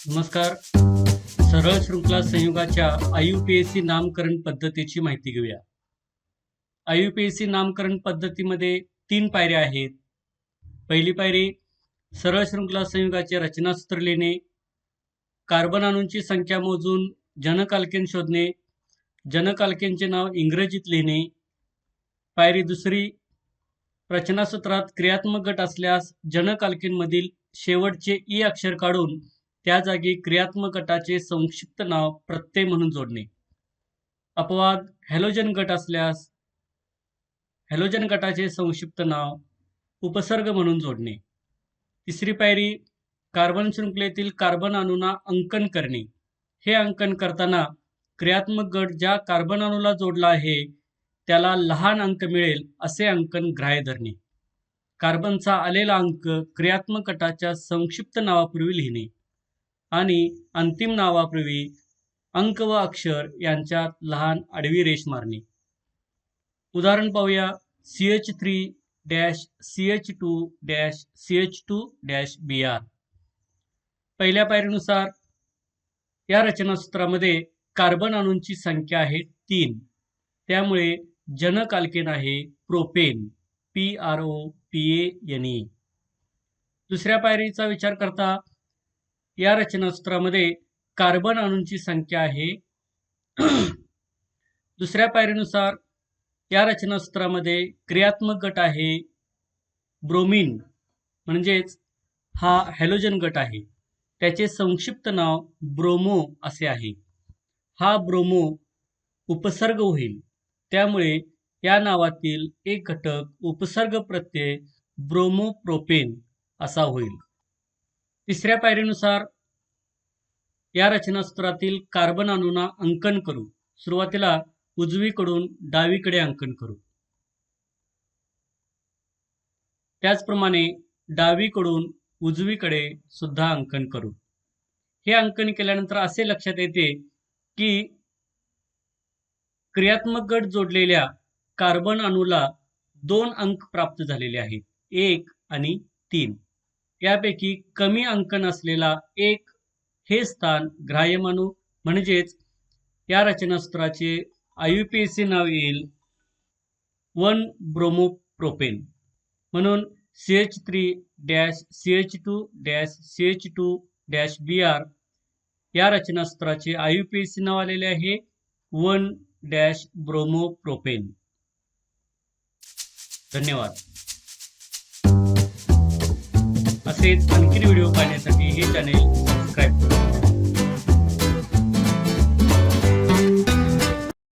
नमस्कार. सरळ शृंखला संयुगाच्या IUPAC नामकरण पद्धतीची माहिती घेऊया. IUPAC नामकरण पद्धतीमध्ये 3 पायऱ्या आहेत. पहिली पायरी सरळ शृंखला संयुगाचे रचनासूत्र लिहिणे, कार्बन अणूंची संख्या मोजून जनक अल्केन शोधणे, जनक अल्केनचे नाव इंग्रजीत लिहिणे. पायरी दुसरी, रचनासूत्रात क्रियात्मक गट असल्यास जनक अल्केनमधील शेवटचे ई अक्षर काढून त्या जागी क्रियात्मक गटाचे संक्षिप्त नाव प्रत्यय म्हणून जोडणे. अपवाद हॅलोजन गट असल्यास हॅलोजन गटाचे संक्षिप्त नाव उपसर्ग म्हणून जोडणे. तिसरी पायरी, कार्बन शृंखलेतील कार्बन अणूंना अंकन करणे. हे अंकन करताना क्रियात्मक गट ज्या कार्बन अणूला जोडला आहे त्याला लहान अंक मिळेल असे अंकन ग्राह्य धरणे. कार्बनचा आलेला अंक क्रियात्मक गटाच्या संक्षिप्त नावापूर्वी लिहिणे आणि अंतिम नावापूर्वी अंक व अक्षर यांच्यात लहान आडवी रेष मारणे. उदाहरण पाहूया. CH3-CH2-CH2-Br. पहिल्या पायरीनुसार या रचनासूत्रामध्ये कार्बन अणूंची संख्या आहे 3. त्यामुळे जनक अल्केन आहे प्रोपेन, PROPANE. दुसऱ्या पायरीचा विचार करता या रचनासूत्रामध्ये कार्बन अणूंची संख्या आहे दुसऱ्या पायरीनुसार या रचनासूत्रामध्ये क्रियात्मक गट आहे ब्रोमीन, म्हणजेच हा हॅलोजन गट आहे. त्याचे संक्षिप्त नाव ब्रोमो असे आहे. हा ब्रोमो उपसर्ग होईल, त्यामुळे या नावातील एक घटक उपसर्ग प्रत्यय ब्रोमोप्रोपेन असा होईल. तिसऱ्या पायरीनुसार या रचनासूत्रातील कार्बन अणूंना अंकन करू. सुरुवातीला उजवीकडून डावीकडे अंकन करू. त्याचप्रमाणे डावीकडून उजवीकडे सुद्धा अंकन करू. हे अंकन केल्यानंतर असे लक्षात येते की क्रियात्मक गट जोडलेल्या कार्बन अणूला 2 अंक प्राप्त झालेले आहेत, 1 आणि 3. यापैकी कमी अंकन असलेला 1 हे स्थान ग्राह्य मानू, म्हणजेच या रचनासूत्राचे IUPAC नाव येईल 1-ब्रोमोप्रोपेन. म्हणून CH3-CH2-CH2-Br या रचनासूत्राचे IUPAC नाव आलेले आहे 1-ब्रोमोप्रोपेन. धन्यवाद. असेच आणखी व्हिडिओ पाहण्यासाठी हे चॅनेल